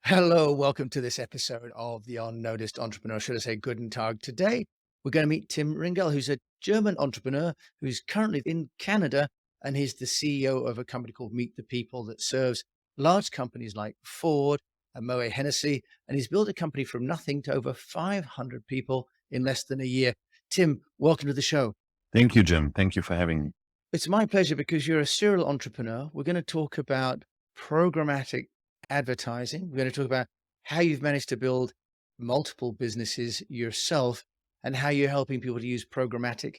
Hello, welcome to this episode of the UnNoticed Entrepreneur. Should I say Guten Tag? Today, we're going to meet Tim Ringel, who's a German entrepreneur who's currently in Canada, and he's the CEO of a company called Meet the People that serves large companies like Ford and Moët Hennessy. And he's built a company from nothing to over 500 people in less than a year. Tim, welcome to the show. Thank you, Jim. Thank you for having me. It's my pleasure because you're a serial entrepreneur. We're going to talk about programmatic advertising. We're going to talk about how you've managed to build multiple businesses yourself and how you're helping people to use programmatic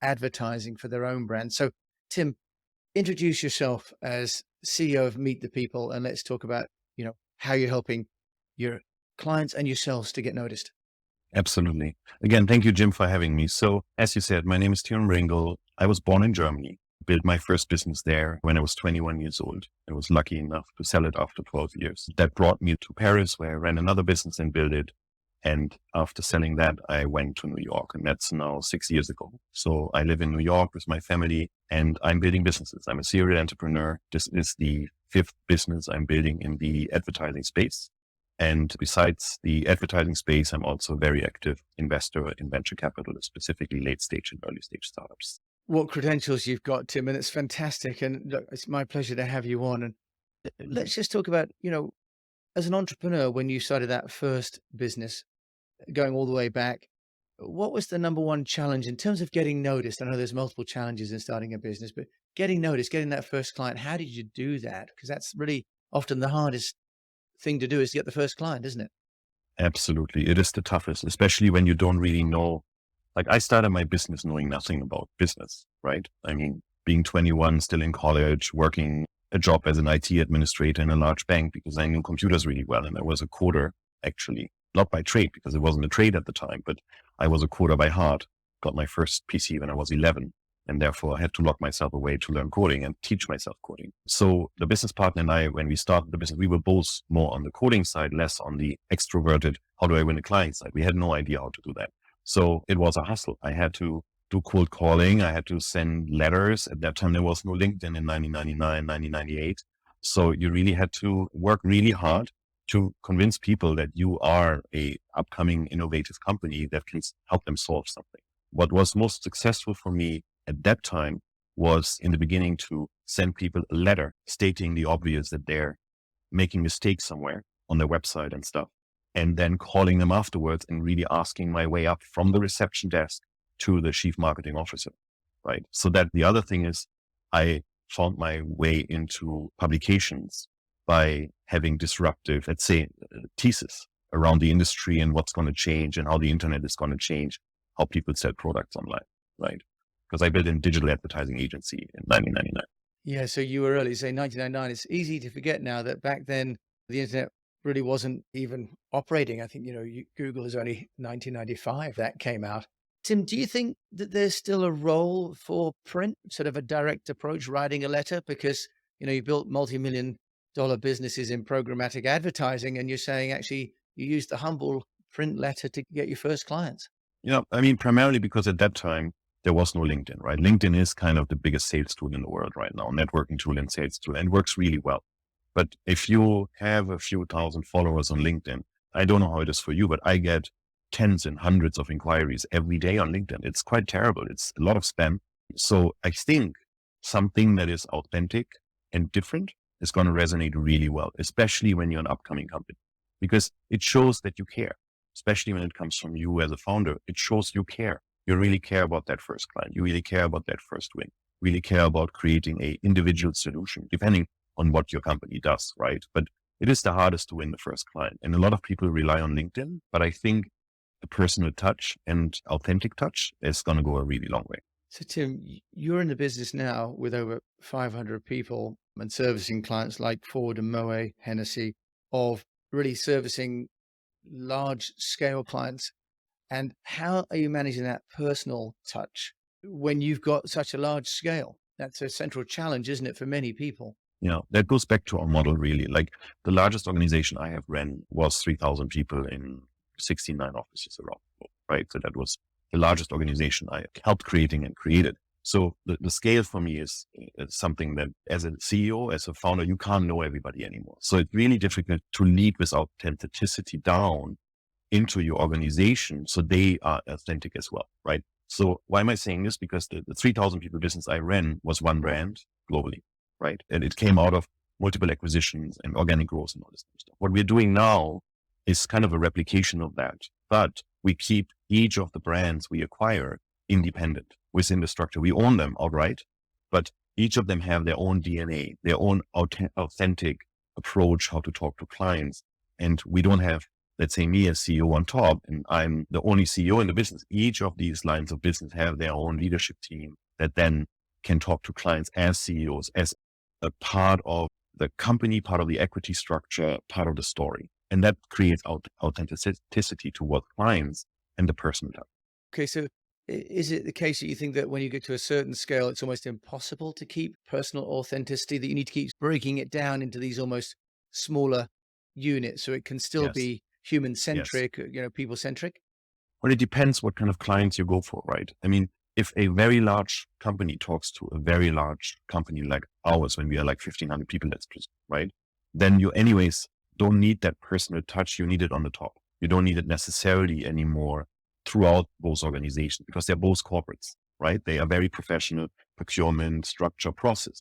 advertising for their own brand. So, Tim, introduce yourself as CEO of Meet the People, and let's talk about, how you're helping your clients and yourselves to get noticed. Absolutely. Again, thank you, Jim, for having me. So, as you said, my name is Tim Ringel. I was born in Germany, built my first business there when I was 21 years old. I was lucky enough to sell it after 12 years. That brought me to Paris, where I ran another business and built it. And after selling that, I went to New York, and that's now 6 years ago. So I live in New York with my family, and I'm building businesses. I'm a serial entrepreneur. This is the fifth business I'm building in the advertising space. And besides the advertising space, I'm also a very active investor in venture capital, specifically late stage and early stage startups. What credentials you've got, Tim, and it's fantastic. And look, it's my pleasure to have you on. And let's just talk about, as an entrepreneur, when you started that first business, going all the way back, what was the number one challenge in terms of getting noticed? I know there's multiple challenges in starting a business, but getting noticed, getting that first client, how did you do that? Because that's really often the hardest thing to do is to get the first client, isn't it? Absolutely. It is the toughest, especially when you don't really know. Like, I started my business knowing nothing about business, right? I mean, being 21, still in college, working a job as an IT administrator in a large bank because I knew computers really well. And I was a coder, actually, not by trade because it wasn't a trade at the time, but I was a coder by heart. Got my first PC when I was 11. And therefore I had to lock myself away to learn coding and teach myself coding. So the business partner and I, when we started the business, we were both more on the coding side, less on the extroverted, how do I win a client side? We had no idea how to do that. So it was a hustle. I had to do cold calling. I had to send letters. At that time, there was no LinkedIn in 1999, 1998. So you really had to work really hard to convince people that you are a upcoming innovative company that can help them solve something. What was most successful for me at that time was in the beginning to send people a letter stating the obvious that they're making mistakes somewhere on their website and stuff, and then calling them afterwards and really asking my way up from the reception desk to the chief marketing officer, right? So that the other thing is I found my way into publications by having disruptive, let's say, thesis around the industry and what's going to change and how the internet is going to change, how people sell products online, right? Because I built a digital advertising agency in 1999. Yeah. So you were early, say 1999. It's easy to forget now that back then the internet really wasn't even operating. I think, Google is only 1995 that came out. Tim, do you think that there's still a role for print, sort of a direct approach, writing a letter? Because, you built multi-million dollar businesses in programmatic advertising, and you're saying actually you used the humble print letter to get your first clients. Yeah, I mean, primarily because at that time, there was no LinkedIn, right? LinkedIn is kind of the biggest sales tool in the world right now, networking tool and sales tool, and works really well. But if you have a few thousand followers on LinkedIn, I don't know how it is for you, but I get tens and hundreds of inquiries every day on LinkedIn. It's quite terrible. It's a lot of spam. So I think something that is authentic and different is going to resonate really well, especially when you're an upcoming company, because it shows that you care, especially when it comes from you as a founder. It shows you care. You really care about that first client. You really care about that first win. Really care about creating a individual solution, depending on what your company does, right? But it is the hardest to win the first client. And a lot of people rely on LinkedIn, but I think the personal touch and authentic touch is going to go a really long way. So Tim, you're in the business now with over 500 people and servicing clients like Ford and Moët Hennessy, of really servicing large scale clients. And how are you managing that personal touch when you've got such a large scale? That's a central challenge, isn't it, for many people? That goes back to our model, really. Like, the largest organization I have ran was 3,000 people in 69 offices around the world, right? So that was the largest organization I helped creating and created. So the scale for me is something that as a CEO, as a founder, you can't know everybody anymore. So it's really difficult to lead with authenticity down into your organization so they are authentic as well, right? So why am I saying this? Because the 3,000 people business I ran was one brand globally, right? And it came out of multiple acquisitions and organic growth and all this kind of stuff. What we're doing now is kind of a replication of that, but we keep each of the brands we acquire independent within the structure. We own them outright, but each of them have their own DNA, their own authentic approach, how to talk to clients. And we don't have, let's say, me as CEO on top, and I'm the only CEO in the business. Each of these lines of business have their own leadership team that then can talk to clients as CEOs, as a part of the company, part of the equity structure, part of the story. And that creates authenticity towards clients and the person. Okay, so is it the case that you think that when you get to a certain scale, it's almost impossible to keep personal authenticity, that you need to keep breaking it down into these almost smaller units so it can still Yes. be human Yes. centric, people centric? Well, it depends what kind of clients you go for, right? I mean, if a very large company talks to a very large company like ours, when we are like 1,500 people, let's just, right? Then you anyways don't need that personal touch. You need it on the top. You don't need it necessarily anymore throughout both organizations because they're both corporates, right? They are very professional, procurement, structure, process.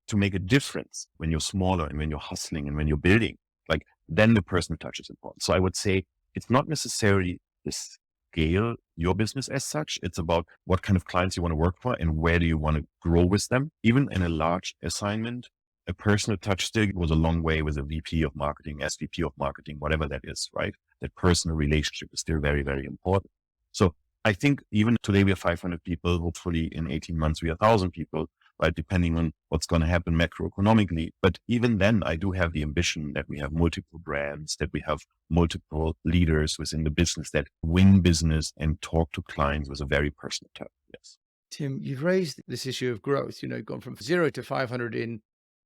To make a difference when you're smaller and when you're hustling and when you're building, like then the personal touch is important. So I would say it's not necessarily the scale your business as such. It's about what kind of clients you want to work for and where do you want to grow with them. Even in a large assignment, a personal touch still goes a long way with a VP of marketing, SVP of marketing, whatever that is, right? That personal relationship is still very, very important. So I think even today we have 500 people, hopefully in 18 months we are 1,000 people, right? Depending on what's going to happen macroeconomically. But even then I do have the ambition that we have multiple brands, that we have multiple leaders within the business that win business and talk to clients with a very personal touch. Yes. Tim, you've raised this issue of growth, gone from 0 to 500 in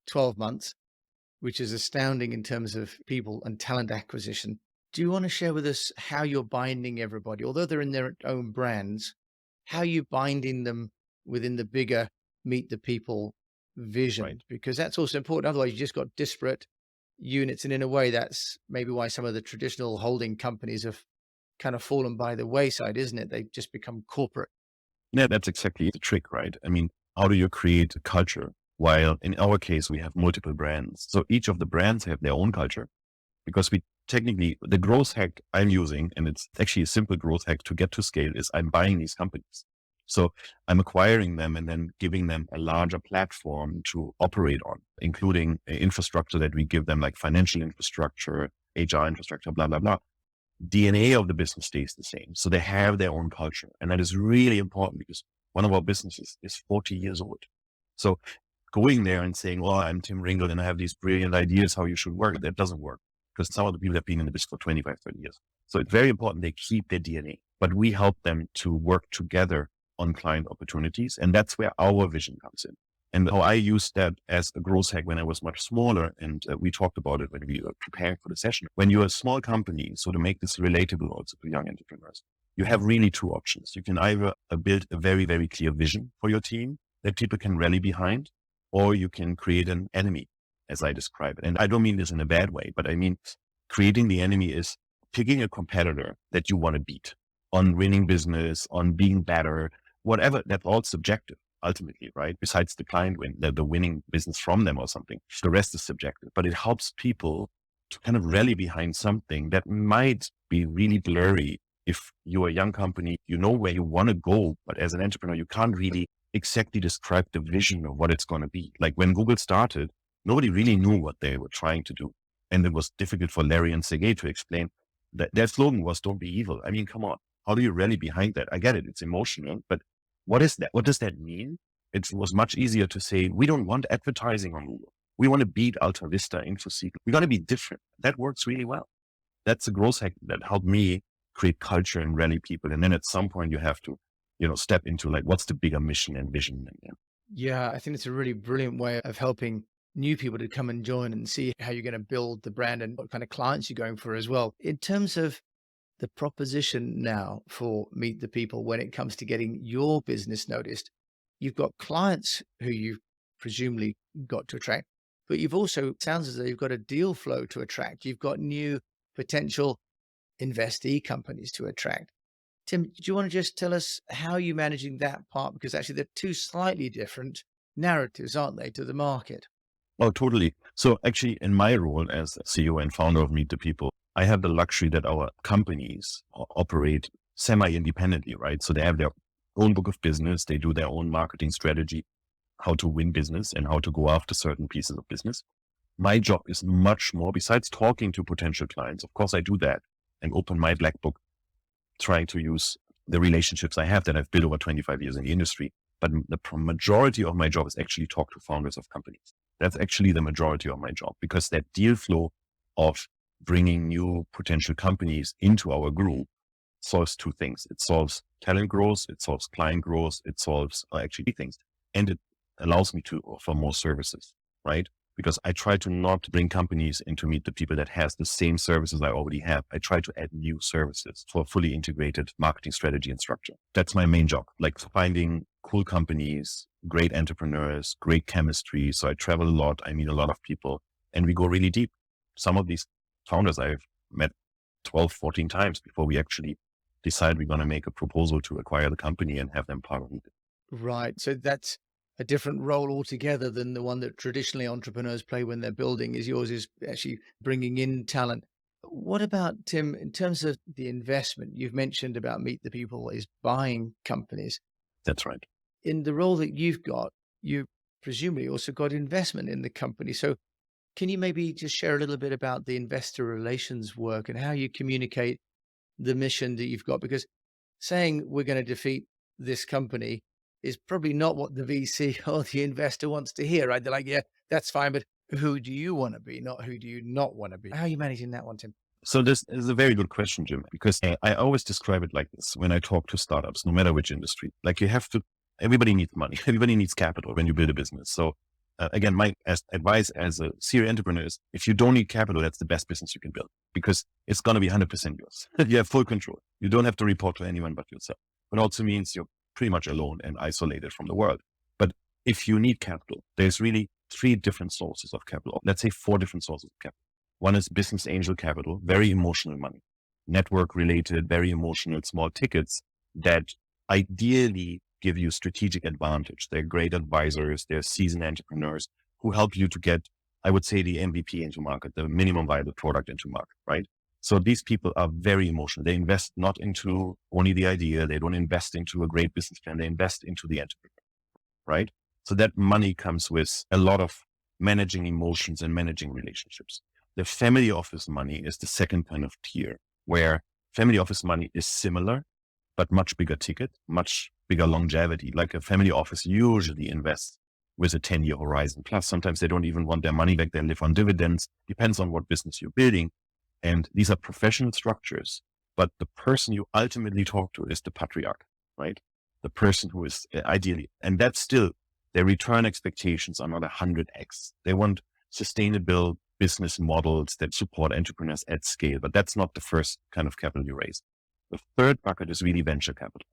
12 months, which is astounding in terms of people and talent acquisition. Do you want to share with us how you're binding everybody, although they're in their own brands, how you binding them within the bigger meet the people vision? Right. Because that's also important. Otherwise, you just got disparate units. And in a way, that's maybe why some of the traditional holding companies have kind of fallen by the wayside, isn't it? They've just become corporate. Yeah, that's exactly the trick, right? I mean, how do you create a culture? While in our case, we have multiple brands. So each of the brands have their own culture because we technically, the growth hack I'm using, and it's actually a simple growth hack to get to scale, is I'm buying these companies. So I'm acquiring them and then giving them a larger platform to operate on, including infrastructure that we give them, like financial infrastructure, HR infrastructure, blah, blah, blah. DNA of the business stays the same. So they have their own culture. And that is really important because one of our businesses is 40 years old. So going there and saying, well, I'm Tim Ringel and I have these brilliant ideas how you should work, that doesn't work because some of the people have been in the business for 25, 30 years. So it's very important they keep their DNA, but we help them to work together on client opportunities. And that's where our vision comes in. And how I used that as a growth hack when I was much smaller. And we talked about it when we were preparing for the session. When you're a small company, so to make this relatable also to young entrepreneurs, you have really two options. You can either build a very, very clear vision for your team that people can rally behind, or you can create an enemy, as I describe it. And I don't mean this in a bad way, but I mean, creating the enemy is picking a competitor that you want to beat on winning business, on being better, whatever. That's all subjective ultimately, right? Besides the client win, the winning business from them or something, the rest is subjective, but it helps people to kind of rally behind something that might be really blurry. If you're a young company, you know where you want to go, but as an entrepreneur, you can't really exactly describe the vision of what it's going to be. Like when Google started, nobody really knew what they were trying to do. And it was difficult for Larry and Sergey to explain that their slogan was don't be evil. I mean, come on. How do you rally behind that? I get it. It's emotional, but what is that? What does that mean? It was much easier to say, we don't want advertising on Google. We want to beat Alta Vista, InfoSeek. We're going to be different. That works really well. That's a growth hack that helped me create culture and rally people. And then at some point you have to, step into like, what's the bigger mission and vision? Yeah, I think it's a really brilliant way of helping new people to come and join and see how you're going to build the brand and what kind of clients you're going for as well. In terms of the proposition now for Meet the People when it comes to getting your business noticed, you've got clients who you've presumably got to attract, but you've also, sounds as though you've got a deal flow to attract. You've got new potential investee companies to attract. Tim, do you want to just tell us how you're managing that part? Because actually they're two slightly different narratives, aren't they, to the market? Oh, totally. So actually, in my role as CEO and founder of Meet the People, I have the luxury that our companies operate semi-independently, right? So they have their own book of business. They do their own marketing strategy, how to win business and how to go after certain pieces of business. My job is much more, besides talking to potential clients. Of course, I do that and open my black book, trying to use the relationships I have that I've built over 25 years in the industry. But the majority of my job is actually talk to founders of companies. That's actually the majority of my job, because that deal flow of bringing new potential companies into our group solves two things. It solves talent growth, it solves client growth, it solves actually three things. And it allows me to offer more services, right? Because I try to not bring companies in to Meet the People that has the same services I already have. I try to add new services for a fully integrated marketing strategy and structure. That's my main job, like finding cool companies, great entrepreneurs, great chemistry. So I travel a lot. I meet a lot of people and we go really deep. Some of these founders I've met 12, 14 times before we actually decide we're going to make a proposal to acquire the company and have them part of it. Right. So that's a different role altogether than the one that traditionally entrepreneurs play when they're building. Is yours is actually bringing in talent. What about, Tim, in terms of the investment? You've mentioned about Meet the People is buying companies. That's right. In the role that you've got, you presumably also got investment in the company. So can you maybe just share a little bit about the investor relations work and how you communicate the mission that you've got? Because saying we're going to defeat this company is probably not what the VC or the investor wants to hear, right? They're like, yeah, that's fine, but who do you want to be? Not who do you not want to be? How are you managing that one, Tim? So this is a very good question, Jim, because I always describe it like this when I talk to startups, no matter which industry. Like everybody needs money. Everybody needs capital when you build a business. So again, my advice as a serial entrepreneur is, if you don't need capital, that's the best business you can build, because it's going to be 100% yours. You have full control. You don't have to report to anyone but yourself. It also means you're pretty much alone and isolated from the world. But if you need capital, there's really three different sources of capital. Let's say four different sources of capital. One is business angel capital, very emotional money, network related, very emotional, small tickets that ideally give you strategic advantage. They're great advisors. They're seasoned entrepreneurs who help you to get, I would say, the MVP into market, the minimum viable product into market, right? So these people are very emotional. They invest not into only the idea. They don't invest into a great business plan. They invest into the entrepreneur, right? So that money comes with a lot of managing emotions and managing relationships. The family office money is the second kind of tier, where family office money is similar, but much bigger ticket, much bigger longevity. Like a family office usually invests with a 10-year horizon. Plus, sometimes they don't even want their money back. They live on dividends. Depends on what business you're building. And these are professional structures, but the person you ultimately talk to is the patriarch, right? The person who is ideally, and that's still, their return expectations are not 100x. They want sustainable business models that support entrepreneurs at scale, but that's not the first kind of capital you raise. The third bucket is really venture capital.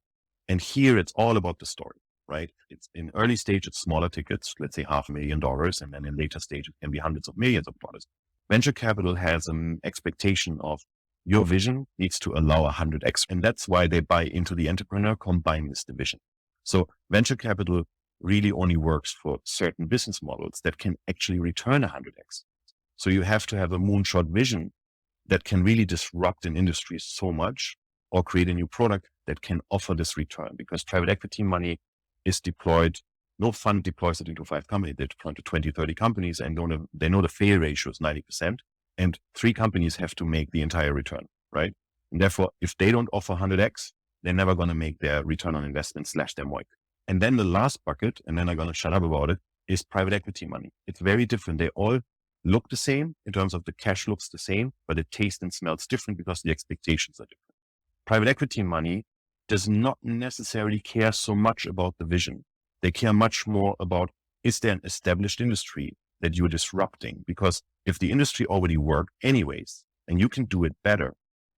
And here it's all about the story, right? It's in early stage, it's smaller tickets, let's say $500,000. And then in later stage, it can be hundreds of millions of dollars. Venture capital has an expectation of your vision needs to allow 100x. And that's why they buy into the entrepreneur combined with the vision. So venture capital really only works for certain business models that can actually return 100x. So you have to have a moonshot vision that can really disrupt an industry so much, or create a new product that can offer this return, because private equity money is deployed. No fund deploys it into 5 companies. They deploy to 20, 30 companies, and they know the fail ratio is 90%. And 3 companies have to make the entire return, right? And therefore, if they don't offer 100x, they're never going to make their return on investment / their MOIC. And then the last bucket, and then I'm going to shut up about it, is private equity money. It's very different. They all look the same in terms of the cash looks the same, but it tastes and smells different because the expectations are different. Private equity money does not necessarily care so much about the vision. They care much more about, is there an established industry that you're disrupting? Because if the industry already worked anyways, and you can do it better,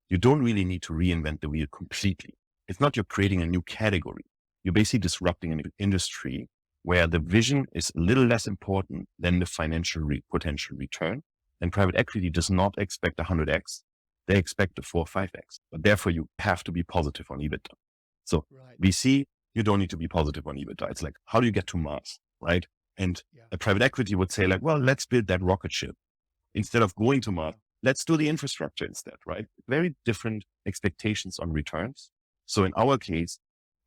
you don't really need to reinvent the wheel completely. It's not you're creating a new category. you're basically disrupting an industry where the vision is a little less important than the financial potential return. And private equity does not expect 100x. They expect a 4 or 5x, but therefore you have to be positive on EBITDA. So Right. VC, you don't need to be positive on EBITDA. It's like, how do you get to Mars, right? And a private equity would say like, well, let's build that rocket ship. Instead of going to Mars, let's do the infrastructure instead, right? Very different expectations on returns. So in our case,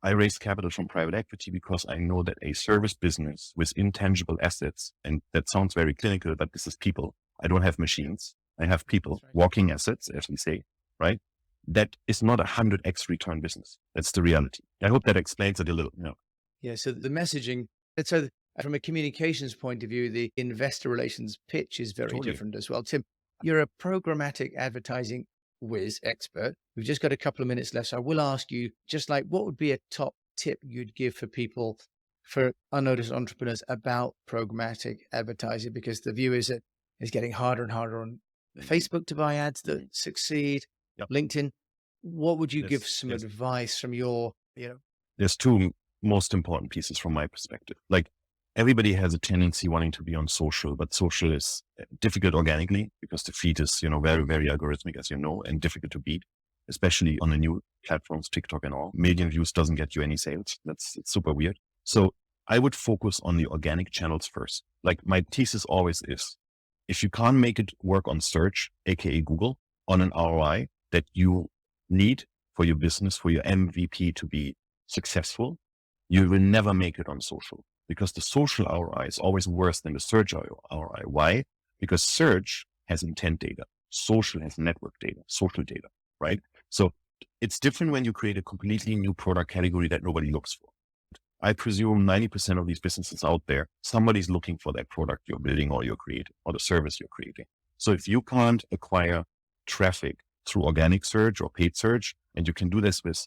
I raised capital from private equity because I know that a service business with intangible assets, and that sounds very clinical, but this is people. I don't have machines. I have people, walking assets, as we say, right? That is not 100x return business. That's the reality. I hope that explains it a little. Yeah. So the messaging, and so from a communications point of view, the investor relations pitch is very Totally. different as well. Tim, you're a programmatic advertising whiz expert. We've just got a couple of minutes left. So I will ask you just like, what would be a top tip you'd give for people, for unnoticed entrepreneurs about programmatic advertising? Because the view is that it's getting harder and harder on Facebook to buy ads that succeed, LinkedIn. What would you give some advice from your, There's two most important pieces from my perspective. Like everybody has a tendency wanting to be on social, but social is difficult organically because the feed is, very, very algorithmic, as you know, and difficult to beat, especially on the new platforms, TikTok and all. Million views doesn't get you any sales. It's super weird. So I would focus on the organic channels first. Like my thesis always is, if you can't make it work on search, aka Google, on an ROI that you need for your business, for your MVP to be successful, you will never make it on social, because the social ROI is always worse than the search ROI. Why? Because search has intent data, social has network data, social data, right? So it's different when you create a completely new product category that nobody looks for. I presume 90% of these businesses out there, somebody's looking for that product you're building or you're creating, or the service you're creating. So if you can't acquire traffic through organic search or paid search, and you can do this with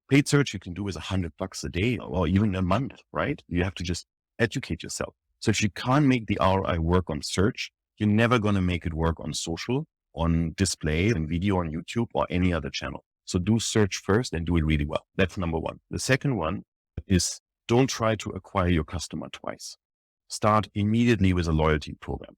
paid search, you can do with $100 a day or even a month, right? You have to just educate yourself. So if you can't make the ROI work on search, you're never going to make it work on social, on display and video on YouTube or any other channel. So do search first and do it really well. That's number one. The second one is, don't try to acquire your customer twice. Start immediately with a loyalty program,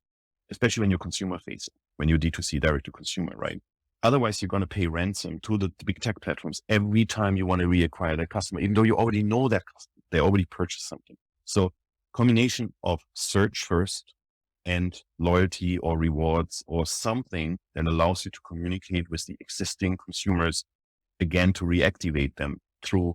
especially when you're consumer facing, when you're D2C, direct to consumer, right? Otherwise, you're going to pay ransom to the big tech platforms every time you want to reacquire that customer, even though you already know that customer, they already purchased something. So combination of search first and loyalty or rewards or something that allows you to communicate with the existing consumers, again, to reactivate them through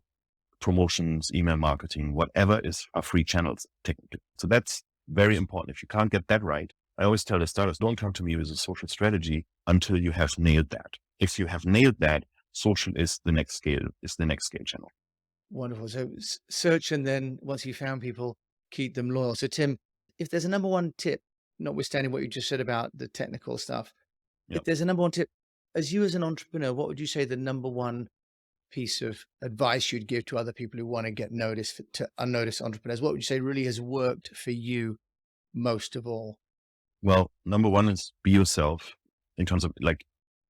promotions, email marketing, whatever are free channels technically. So that's very important. If you can't get that right, I always tell the startups, don't come to me with a social strategy until you have nailed that. If you have nailed that, social is the next scale channel. Wonderful. So search, and then once you found people, keep them loyal. So Tim, if there's a number one tip, notwithstanding what you just said about the technical stuff, if there's a number one tip, as an entrepreneur, what would you say the number one piece of advice you'd give to other people who want to get noticed, to unnoticed entrepreneurs? What would you say really has worked for you most of all? Well, number one is be yourself, in terms of like,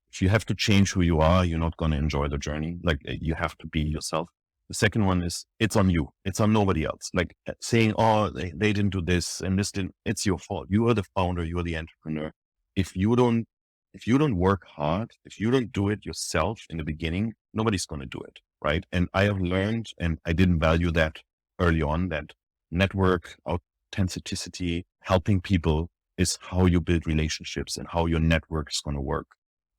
if you have to change who you are, you're not going to enjoy the journey. Like you have to be yourself. The second one is, it's on you. It's on nobody else. Like saying, oh, they didn't do this and this didn't, it's your fault. You are the founder. You are the entrepreneur. If you don't work hard, if you don't do it yourself in the beginning, nobody's going to do it. Right. And I have learned, and I didn't value that early on, that network authenticity, helping people is how you build relationships and how your network is going to work.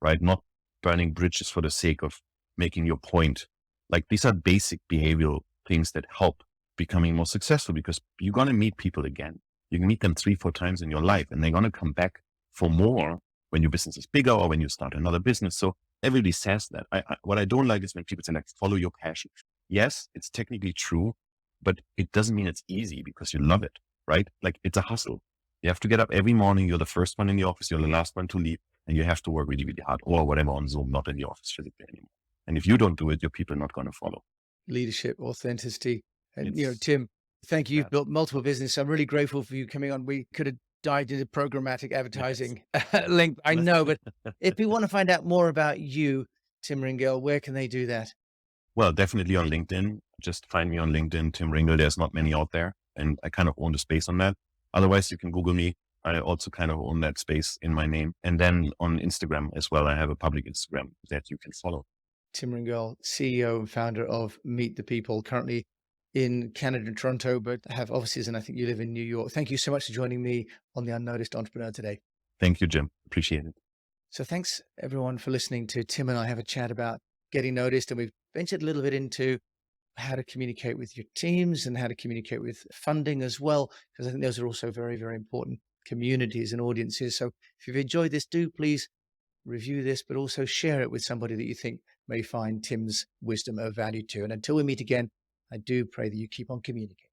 Right. Not burning bridges for the sake of making your point. Like these are basic behavioral things that help becoming more successful, because you're going to meet people again. You can meet them 3-4 times in your life, and they're going to come back for more when your business is bigger or when you start another business. So everybody says that. What I don't like is when people say like, follow your passion. Yes, it's technically true, but it doesn't mean it's easy because you love it, right? Like it's a hustle. You have to get up every morning. You're the first one in the office. You're the last one to leave, and you have to work really, really hard, or whatever, on Zoom, not in the office physically anymore. And if you don't do it, your people are not going to follow. Leadership, authenticity. And, Tim, thank you. You've built multiple businesses. I'm really grateful for you coming on. We could have dived into programmatic advertising link, I know, but if people want to find out more about you, Tim Ringel, where can they do that? Well, definitely on LinkedIn. Just find me on LinkedIn, Tim Ringel. There's not many out there, and I kind of own the space on that. Otherwise, you can Google me. I also kind of own that space in my name. And then on Instagram as well, I have a public Instagram that you can follow. Tim Ringel, CEO and founder of Meet the People, currently in Canada and Toronto, but have offices, and I think you live in New York. Thank you so much for joining me on the Unnoticed Entrepreneur today. Thank you, Jim. Appreciate it. So thanks everyone for listening to Tim and I have a chat about getting noticed. And we've ventured a little bit into how to communicate with your teams and how to communicate with funding as well, because I think those are also very, very important communities and audiences. So if you've enjoyed this, do please review this, but also share it with somebody that you think may find Tim's wisdom of value too. And until we meet again, I do pray that you keep on communicating.